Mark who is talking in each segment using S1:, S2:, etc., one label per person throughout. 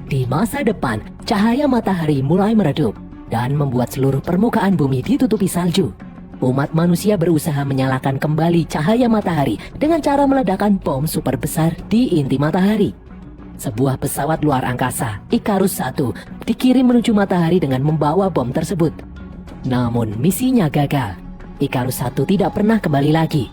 S1: Di masa depan, cahaya matahari mulai meredup dan membuat seluruh permukaan bumi ditutupi salju. Umat manusia berusaha menyalakan kembali cahaya matahari dengan cara meledakkan bom super besar di inti matahari. Sebuah pesawat luar angkasa, Icarus I, dikirim menuju matahari dengan membawa bom tersebut. Namun misinya gagal. Icarus I tidak pernah kembali lagi.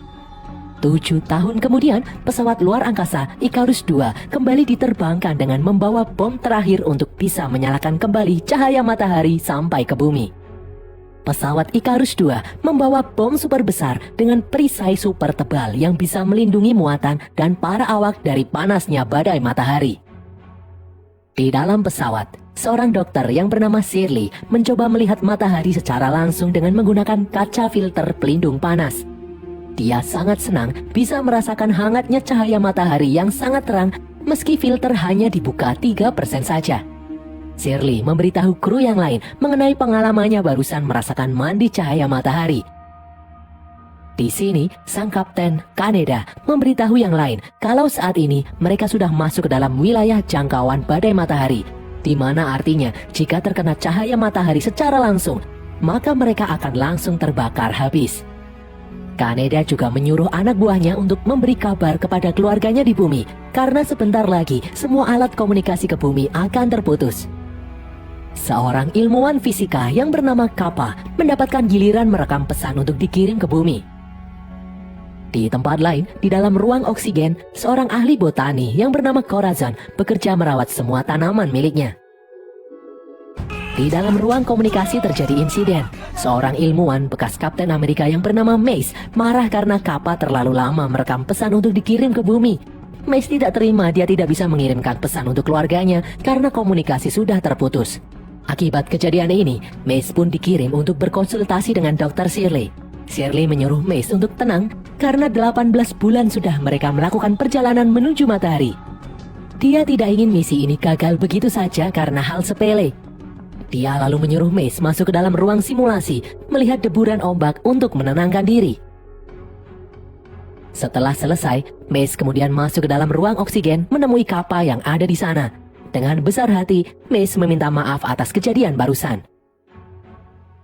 S1: 7 tahun kemudian, pesawat luar angkasa Icarus II kembali diterbangkan dengan membawa bom terakhir untuk bisa menyalakan kembali cahaya matahari sampai ke bumi. Pesawat Icarus II membawa bom super besar dengan perisai super tebal yang bisa melindungi muatan dan para awak dari panasnya badai matahari. Di dalam pesawat, seorang dokter yang bernama Shirley mencoba melihat matahari secara langsung dengan menggunakan kaca filter pelindung panas. Dia sangat senang bisa merasakan hangatnya cahaya matahari yang sangat terang meski filter hanya dibuka 3% saja. Shirley memberitahu kru yang lain mengenai pengalamannya barusan merasakan mandi cahaya matahari. Di sini, sang kapten, Kaneda, memberitahu yang lain kalau saat ini mereka sudah masuk ke dalam wilayah jangkauan badai matahari, di mana artinya jika terkena cahaya matahari secara langsung, maka mereka akan langsung terbakar habis. Kaneda juga menyuruh anak buahnya untuk memberi kabar kepada keluarganya di bumi, karena sebentar lagi semua alat komunikasi ke bumi akan terputus. Seorang ilmuwan fisika yang bernama Kappa mendapatkan giliran merekam pesan untuk dikirim ke bumi. Di tempat lain, di dalam ruang oksigen, seorang ahli botani yang bernama Corazon bekerja merawat semua tanaman miliknya. Di dalam ruang komunikasi terjadi insiden. Seorang ilmuwan bekas Kapten Amerika yang bernama Mace marah karena Kappa terlalu lama merekam pesan untuk dikirim ke bumi. Mace tidak terima dia tidak bisa mengirimkan pesan untuk keluarganya karena komunikasi sudah terputus. Akibat kejadian ini, Mace pun dikirim untuk berkonsultasi dengan Dr. Shirley. Shirley menyuruh Mace untuk tenang karena 18 bulan sudah mereka melakukan perjalanan menuju matahari. Dia tidak ingin misi ini gagal begitu saja karena hal sepele. Dia lalu menyuruh Mace masuk ke dalam ruang simulasi, melihat deburan ombak untuk menenangkan diri. Setelah selesai, Mace kemudian masuk ke dalam ruang oksigen menemui Kappa yang ada di sana. Dengan besar hati, Mace meminta maaf atas kejadian barusan.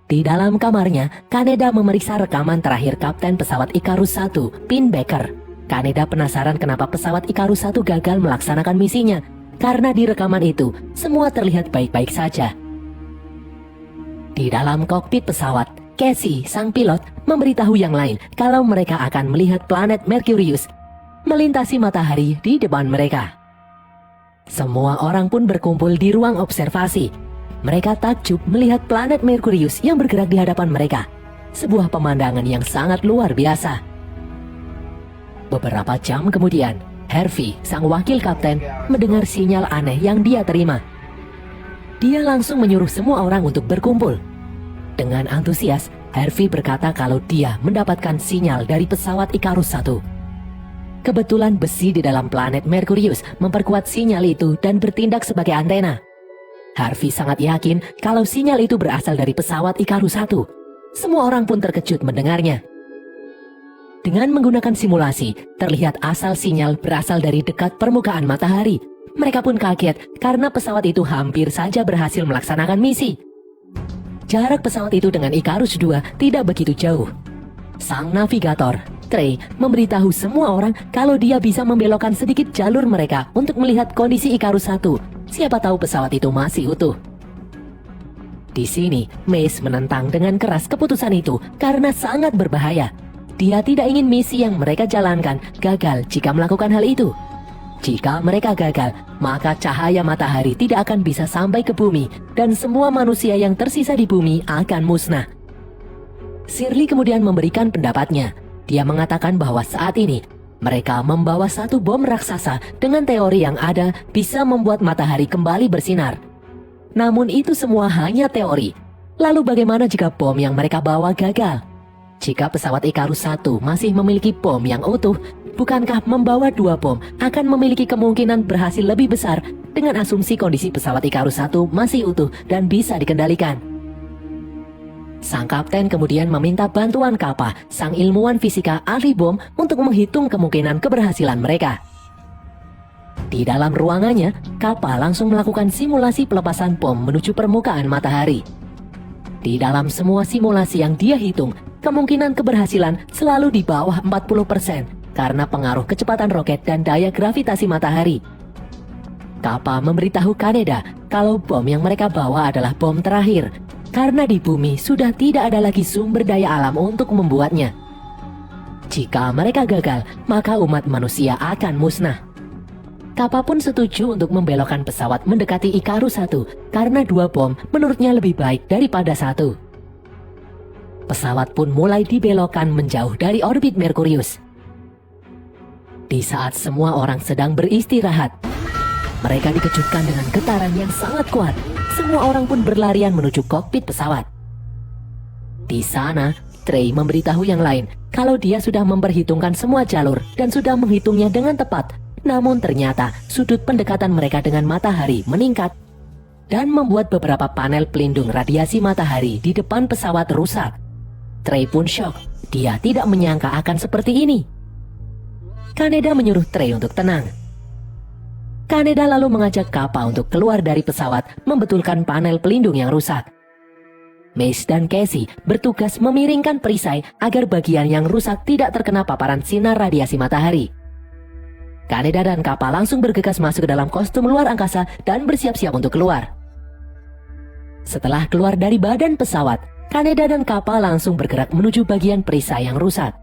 S1: Di dalam kamarnya, Kaneda memeriksa rekaman terakhir Kapten pesawat Icarus I, Pin Baker. Kaneda penasaran kenapa pesawat Icarus I gagal melaksanakan misinya, karena di rekaman itu, semua terlihat baik-baik saja. Di dalam kokpit pesawat, Casey, sang pilot, memberitahu yang lain kalau mereka akan melihat planet Merkurius melintasi matahari di depan mereka. Semua orang pun berkumpul di ruang observasi. Mereka takjub melihat planet Merkurius yang bergerak di hadapan mereka. Sebuah pemandangan yang sangat luar biasa. Beberapa jam kemudian, Harvey, sang wakil kapten, mendengar sinyal aneh yang dia terima. Dia langsung menyuruh semua orang untuk berkumpul. Dengan antusias, Harvey berkata kalau dia mendapatkan sinyal dari pesawat Icarus I. Kebetulan besi di dalam planet Merkurius memperkuat sinyal itu dan bertindak sebagai antena. Harvey sangat yakin kalau sinyal itu berasal dari pesawat Icarus I. Semua orang pun terkejut mendengarnya. Dengan menggunakan simulasi, terlihat asal sinyal berasal dari dekat permukaan matahari. Mereka pun kaget karena pesawat itu hampir saja berhasil melaksanakan misi. Jarak pesawat itu dengan Icarus II tidak begitu jauh. Sang navigator, Trey, memberitahu semua orang kalau dia bisa membelokkan sedikit jalur mereka untuk melihat kondisi Icarus I. Siapa tahu pesawat itu masih utuh. Di sini, Mace menentang dengan keras keputusan itu karena sangat berbahaya. Dia tidak ingin misi yang mereka jalankan gagal jika melakukan hal itu. Jika mereka gagal, maka cahaya matahari tidak akan bisa sampai ke bumi dan semua manusia yang tersisa di bumi akan musnah. Shirley kemudian memberikan pendapatnya. Dia mengatakan bahwa saat ini mereka membawa satu bom raksasa dengan teori yang ada bisa membuat matahari kembali bersinar. Namun itu semua hanya teori. Lalu bagaimana jika bom yang mereka bawa gagal? Jika pesawat Icarus I masih memiliki bom yang utuh, bukankah membawa 2 bom akan memiliki kemungkinan berhasil lebih besar dengan asumsi kondisi pesawat Icarus I masih utuh dan bisa dikendalikan? Sang kapten kemudian meminta bantuan Kappa, sang ilmuwan fisika ahli bom, untuk menghitung kemungkinan keberhasilan mereka. Di dalam ruangannya, Kappa langsung melakukan simulasi pelepasan bom menuju permukaan matahari. Di dalam semua simulasi yang dia hitung, kemungkinan keberhasilan selalu di bawah 40% karena pengaruh kecepatan roket dan daya gravitasi matahari. Kappa memberitahu Kaneda kalau bom yang mereka bawa adalah bom terakhir, karena di bumi sudah tidak ada lagi sumber daya alam untuk membuatnya. Jika mereka gagal, maka umat manusia akan musnah. Kappa pun setuju untuk membelokkan pesawat mendekati Icarus 1 karena 2 bom menurutnya lebih baik daripada 1. Pesawat pun mulai dibelokkan menjauh dari orbit Merkurius. Di saat semua orang sedang beristirahat, mereka dikejutkan dengan getaran yang sangat kuat. Semua orang pun berlarian menuju kokpit pesawat. Di sana, Trey memberitahu yang lain kalau dia sudah memperhitungkan semua jalur dan sudah menghitungnya dengan tepat. Namun ternyata sudut pendekatan mereka dengan matahari meningkat dan membuat beberapa panel pelindung radiasi matahari di depan pesawat rusak. Trey pun syok. Dia tidak menyangka akan seperti ini. Kaneda menyuruh Trey untuk tenang. Kaneda lalu mengajak Kappa untuk keluar dari pesawat membetulkan panel pelindung yang rusak. Mace dan Casey bertugas memiringkan perisai agar bagian yang rusak tidak terkena paparan sinar radiasi matahari. Kaneda dan Kappa langsung bergegas masuk ke dalam kostum luar angkasa dan bersiap-siap untuk keluar. Setelah keluar dari badan pesawat, Kaneda dan Kappa langsung bergerak menuju bagian perisai yang rusak.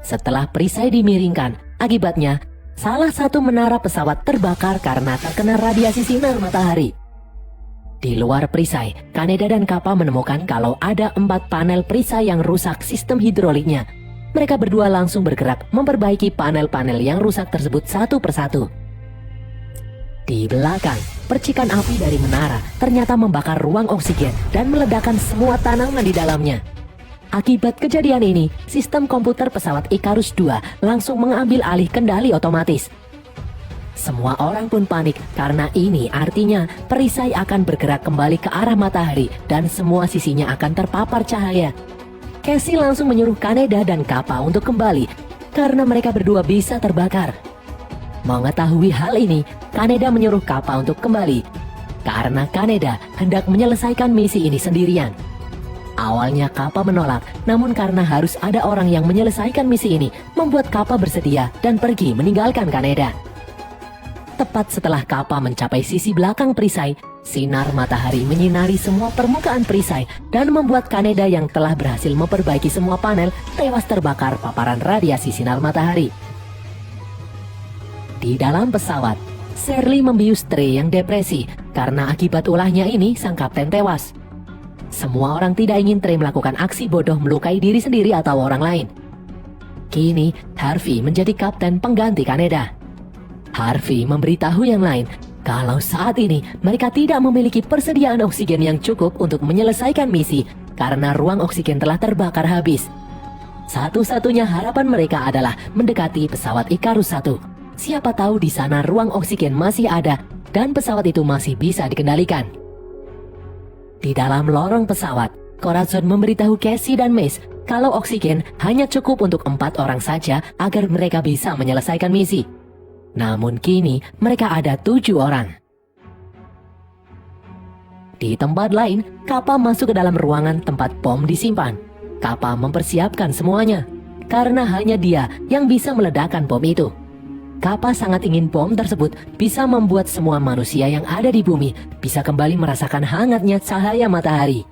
S1: Setelah perisai dimiringkan, akibatnya salah satu menara pesawat terbakar karena terkena radiasi sinar matahari. Di luar perisai, Kaneda dan Kappa menemukan kalau ada 4 panel perisai yang rusak sistem hidroliknya. Mereka berdua langsung bergerak memperbaiki panel-panel yang rusak tersebut satu persatu. Di belakang, percikan api dari menara ternyata membakar ruang oksigen dan meledakkan semua tanaman di dalamnya. Akibat kejadian ini, sistem komputer pesawat Icarus II langsung mengambil alih kendali otomatis. Semua orang pun panik karena ini artinya perisai akan bergerak kembali ke arah matahari dan semua sisinya akan terpapar cahaya. Casey langsung menyuruh Kaneda dan Kappa untuk kembali karena mereka berdua bisa terbakar. Mengetahui hal ini, Kaneda menyuruh Kappa untuk kembali karena Kaneda hendak menyelesaikan misi ini sendirian. Awalnya Kappa menolak, namun karena harus ada orang yang menyelesaikan misi ini, membuat Kappa bersedia dan pergi meninggalkan Kaneda. Tepat setelah Kappa mencapai sisi belakang perisai, sinar matahari menyinari semua permukaan perisai dan membuat Kaneda yang telah berhasil memperbaiki semua panel tewas terbakar paparan radiasi sinar matahari. Di dalam pesawat, Shirley membius Trey yang depresi karena akibat ulahnya ini sang kapten tewas. Semua orang tidak ingin Trey melakukan aksi bodoh melukai diri sendiri atau orang lain. Kini, Harvey menjadi kapten pengganti Kaneda. Harvey memberitahu yang lain kalau saat ini mereka tidak memiliki persediaan oksigen yang cukup untuk menyelesaikan misi karena ruang oksigen telah terbakar habis. Satu-satunya harapan mereka adalah mendekati pesawat Icarus 1. Siapa tahu di sana ruang oksigen masih ada dan pesawat itu masih bisa dikendalikan. Di dalam lorong pesawat, Corazon memberitahu Casey dan Mace kalau oksigen hanya cukup untuk 4 orang saja agar mereka bisa menyelesaikan misi. Namun kini mereka ada 7 orang. Di tempat lain, Kappa masuk ke dalam ruangan tempat bom disimpan. Kappa mempersiapkan semuanya, karena hanya dia yang bisa meledakkan bom itu. Kappa sangat ingin bom tersebut bisa membuat semua manusia yang ada di bumi bisa kembali merasakan hangatnya cahaya matahari.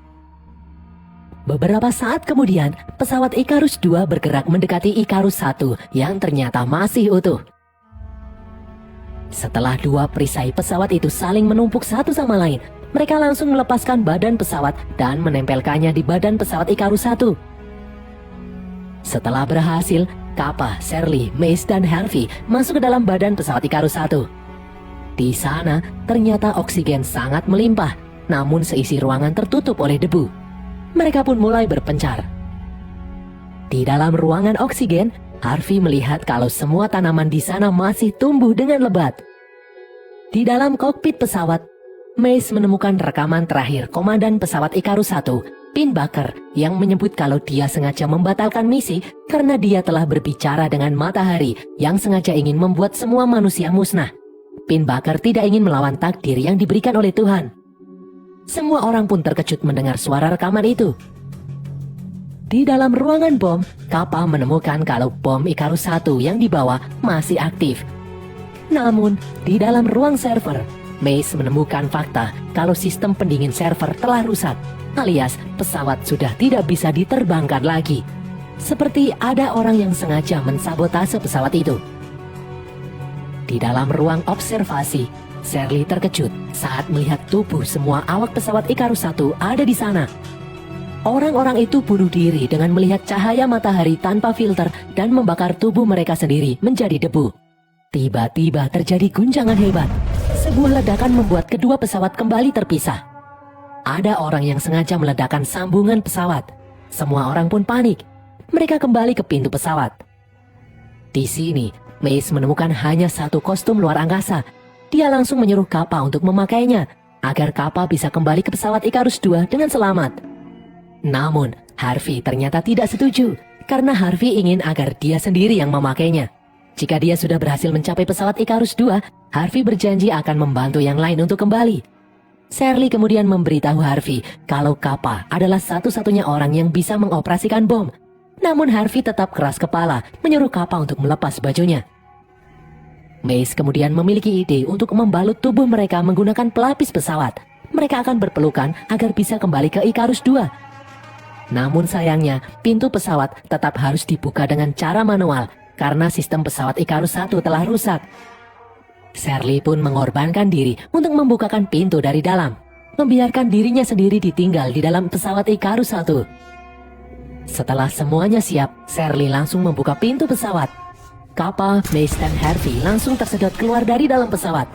S1: Beberapa saat kemudian, pesawat Icarus II bergerak mendekati Icarus 1 yang ternyata masih utuh. Setelah 2 perisai pesawat itu saling menumpuk satu sama lain, mereka langsung melepaskan badan pesawat dan menempelkannya di badan pesawat Icarus 1. Setelah berhasil, Kappa, Shirley, Mace, dan Harvey masuk ke dalam badan pesawat Icarus 1. Di sana, ternyata oksigen sangat melimpah, namun seisi ruangan tertutup oleh debu. Mereka pun mulai berpencar. Di dalam ruangan oksigen, Harvey melihat kalau semua tanaman di sana masih tumbuh dengan lebat. Di dalam kokpit pesawat, Mace menemukan rekaman terakhir komandan pesawat Icarus 1, Pin Baker, yang menyebut kalau dia sengaja membatalkan misi karena dia telah berbicara dengan matahari yang sengaja ingin membuat semua manusia musnah. Pinbacker tidak ingin melawan takdir yang diberikan oleh Tuhan. Semua orang pun terkejut mendengar suara rekaman itu. Di dalam ruangan bom, Kappa menemukan kalau bom Icarus 1 yang dibawa masih aktif. Namun, di dalam ruang server, Mace menemukan fakta kalau sistem pendingin server telah rusak, alias pesawat sudah tidak bisa diterbangkan lagi. Seperti ada orang yang sengaja mensabotase pesawat itu. Di dalam ruang observasi, Shirley terkejut saat melihat tubuh semua awak pesawat Icarus 1 ada di sana. Orang-orang itu bunuh diri dengan melihat cahaya matahari tanpa filter dan membakar tubuh mereka sendiri menjadi debu. Tiba-tiba terjadi guncangan hebat. Sebuah ledakan membuat kedua pesawat kembali terpisah. Ada orang yang sengaja meledakkan sambungan pesawat. Semua orang pun panik. Mereka kembali ke pintu pesawat. Di sini, Mace menemukan hanya satu kostum luar angkasa. Dia langsung menyuruh Kappa untuk memakainya, agar Kappa bisa kembali ke pesawat Icarus 2 dengan selamat. Namun, Harvey ternyata tidak setuju, karena Harvey ingin agar dia sendiri yang memakainya. Jika dia sudah berhasil mencapai pesawat Icarus 2, Harvey berjanji akan membantu yang lain untuk kembali. Shirley kemudian memberitahu Harvey kalau Kappa adalah satu-satunya orang yang bisa mengoperasikan bom. Namun Harvey tetap keras kepala menyuruh Kappa untuk melepas bajunya. Mace kemudian memiliki ide untuk membalut tubuh mereka menggunakan pelapis pesawat. Mereka akan berpelukan agar bisa kembali ke Icarus 2. Namun sayangnya, pintu pesawat tetap harus dibuka dengan cara manual karena sistem pesawat Icarus 1 telah rusak. Shirley pun mengorbankan diri untuk membukakan pintu dari dalam, membiarkan dirinya sendiri ditinggal di dalam pesawat Icarus 1. Setelah semuanya siap, Shirley langsung membuka pintu pesawat. Kappa, Mace, dan Harvey langsung tersedot keluar dari dalam pesawat.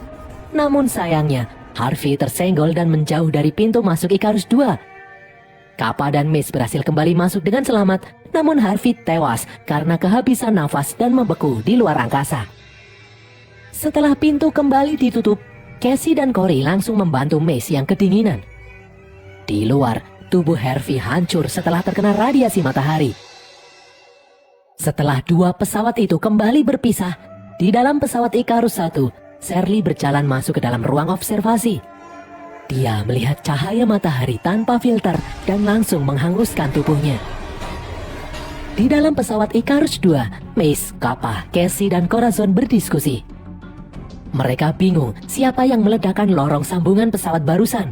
S1: Namun sayangnya, Harvey tersenggol dan menjauh dari pintu masuk Icarus 2. Kappa dan Mace berhasil kembali masuk dengan selamat, namun Harvey tewas karena kehabisan nafas dan membeku di luar angkasa. Setelah pintu kembali ditutup, Cassie dan Corey langsung membantu Mace yang kedinginan. Di luar, tubuh Harvey hancur setelah terkena radiasi matahari. Setelah dua pesawat itu kembali berpisah, di dalam pesawat Icarus 1, Shirley berjalan masuk ke dalam ruang observasi. Dia melihat cahaya matahari tanpa filter dan langsung menghanguskan tubuhnya. Di dalam pesawat Icarus 2, Mace, Kappa, Cassie, dan Corazon berdiskusi. Mereka bingung siapa yang meledakkan lorong sambungan pesawat barusan.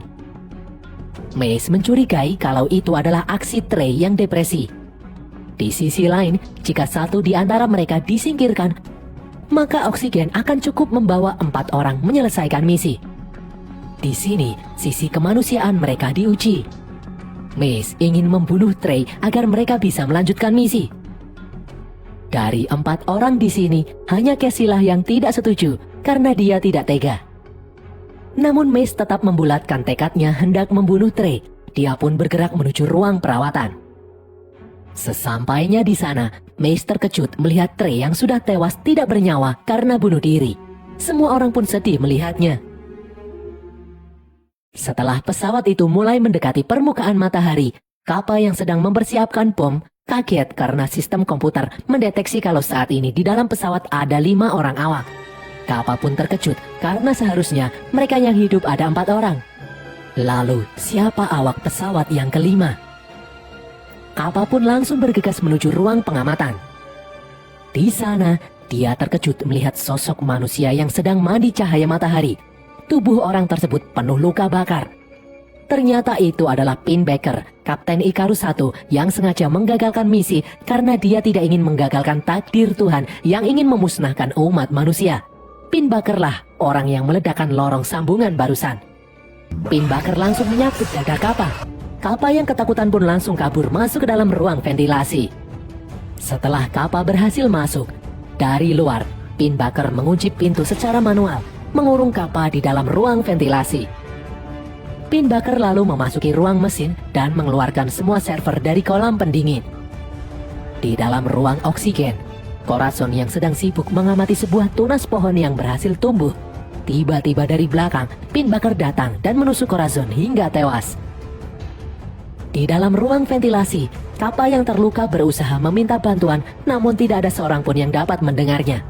S1: Mace mencurigai kalau itu adalah aksi Trey yang depresi. Di sisi lain, jika satu di antara mereka disingkirkan, maka oksigen akan cukup membawa 4 orang menyelesaikan misi. Di sini, sisi kemanusiaan mereka diuji. Mace ingin membunuh Trey agar mereka bisa melanjutkan misi. Dari 4 orang di sini, hanya Cassie lah yang tidak setuju karena dia tidak tega. Namun Mace tetap membulatkan tekadnya hendak membunuh Trey. Dia pun bergerak menuju ruang perawatan. Sesampainya di sana, Mace terkejut melihat Trey yang sudah tewas tidak bernyawa karena bunuh diri. Semua orang pun sedih melihatnya. Setelah pesawat itu mulai mendekati permukaan matahari, Kappa yang sedang mempersiapkan bom kaget karena sistem komputer mendeteksi kalau saat ini di dalam pesawat ada 5 orang awak. Kappa pun terkejut karena seharusnya mereka yang hidup ada 4 orang. Lalu, siapa awak pesawat yang kelima? Kappa pun langsung bergegas menuju ruang pengamatan. Di sana, dia terkejut melihat sosok manusia yang sedang mandi cahaya matahari. Tubuh orang tersebut penuh luka bakar. Ternyata itu adalah Pinbacker, Kapten Icarus 1 yang sengaja menggagalkan misi karena dia tidak ingin menggagalkan takdir Tuhan yang ingin memusnahkan umat manusia. Pinbacker lah orang yang meledakkan lorong sambungan barusan. Pinbacker langsung menyabet dada Kappa. Kappa yang ketakutan pun langsung kabur masuk ke dalam ruang ventilasi. Setelah Kappa berhasil masuk, dari luar, Pinbacker mengunci pintu secara manual, mengurung Kappa di dalam ruang ventilasi. Pinbacker lalu memasuki ruang mesin dan mengeluarkan semua server dari kolam pendingin. Di dalam ruang oksigen, Corazon yang sedang sibuk mengamati sebuah tunas pohon yang berhasil tumbuh. Tiba-tiba dari belakang, Pinbacker datang dan menusuk Corazon hingga tewas. Di dalam ruang ventilasi, Kappa yang terluka berusaha meminta bantuan, namun tidak ada seorang pun yang dapat mendengarnya.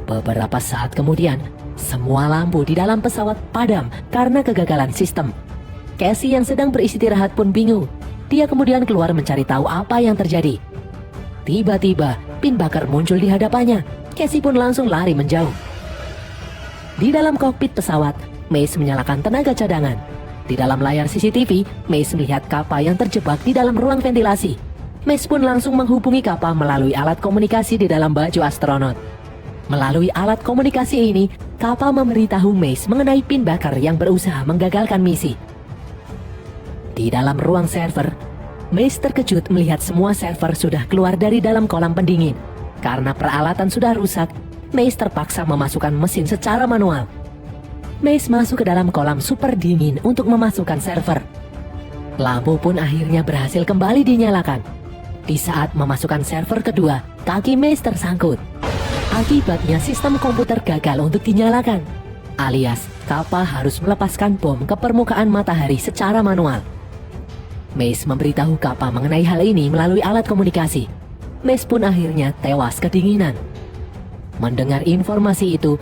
S1: Beberapa saat kemudian, Semua lampu di dalam pesawat padam karena kegagalan sistem. Casey yang sedang beristirahat pun bingung. Dia kemudian keluar mencari tahu apa yang terjadi. Tiba-tiba, pin bakar muncul di hadapannya. Casey pun langsung lari menjauh. Di dalam kokpit pesawat, Mace menyalakan tenaga cadangan. Di dalam layar CCTV, Mace melihat Kappa yang terjebak di dalam ruang ventilasi. Mace pun langsung menghubungi Kappa melalui alat komunikasi di dalam baju astronot. Melalui alat komunikasi ini, Kappa memberitahu Mace mengenai pin bakar yang berusaha menggagalkan misi. Di dalam ruang server, Mace terkejut melihat semua server sudah keluar dari dalam kolam pendingin. Karena peralatan sudah rusak, Mace terpaksa memasukkan mesin secara manual. Mace masuk ke dalam kolam super dingin untuk memasukkan server. Lampu pun akhirnya berhasil kembali dinyalakan. Di saat memasukkan server kedua, kaki Mace tersangkut. Akibatnya sistem komputer gagal untuk dinyalakan. Alias, Kappa harus melepaskan bom ke permukaan matahari secara manual. Mace memberitahu Kappa mengenai hal ini melalui alat komunikasi. Mace pun akhirnya tewas kedinginan. Mendengar informasi itu,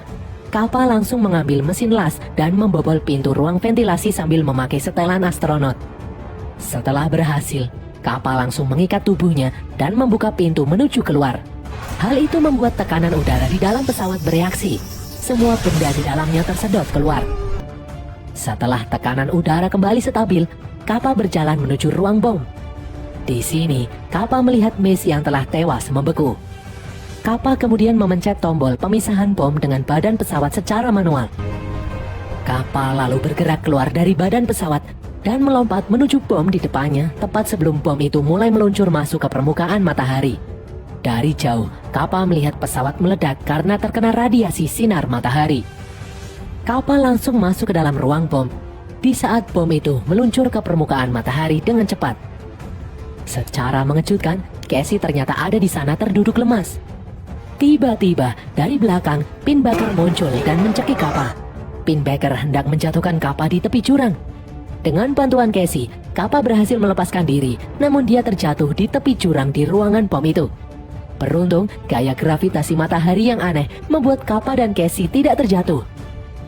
S1: Kappa langsung mengambil mesin las dan membobol pintu ruang ventilasi sambil memakai setelan astronot. Setelah berhasil, Kappa langsung mengikat tubuhnya dan membuka pintu menuju keluar. Hal itu membuat tekanan udara di dalam pesawat bereaksi. Semua benda di dalamnya tersedot keluar. Setelah tekanan udara kembali stabil, Kappa berjalan menuju ruang bom. Di sini, Kappa melihat Mace yang telah tewas membeku. Kappa kemudian memencet tombol pemisahan bom dengan badan pesawat secara manual. Kappa lalu bergerak keluar dari badan pesawat dan melompat menuju bom di depannya tepat sebelum bom itu mulai meluncur masuk ke permukaan matahari. Dari jauh, Kappa melihat pesawat meledak karena terkena radiasi sinar matahari. Kappa langsung masuk ke dalam ruang bom di saat bom itu meluncur ke permukaan matahari dengan cepat. Secara mengejutkan, Casey ternyata ada di sana terduduk lemas. Tiba-tiba, dari belakang, pin bakar muncul dan mencekik Kappa. Pin bakar hendak menjatuhkan Kappa di tepi jurang. Dengan bantuan Casey, Kappa berhasil melepaskan diri, namun dia terjatuh di tepi jurang di ruangan bom itu. Beruntung, gaya gravitasi matahari yang aneh membuat Kappa dan Casey tidak terjatuh.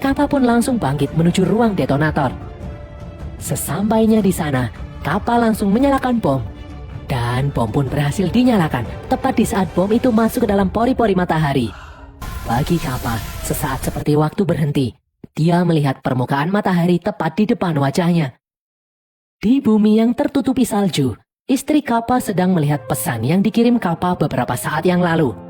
S1: Kappa pun langsung bangkit menuju ruang detonator. Sesampainya di sana, Kappa langsung menyalakan bom. Dan bom pun berhasil dinyalakan tepat di saat bom itu masuk ke dalam pori-pori matahari. Bagi Kappa, sesaat seperti waktu berhenti. Dia melihat permukaan matahari tepat di depan wajahnya. Di bumi yang tertutupi salju, istri Kappa sedang melihat pesan yang dikirim Kappa beberapa saat yang lalu.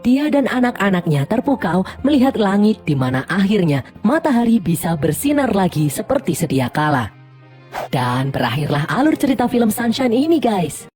S1: Dia dan anak-anaknya terpukau melihat langit di mana akhirnya matahari bisa bersinar lagi seperti sedia kala. Dan berakhirlah alur cerita film Sunshine ini, guys.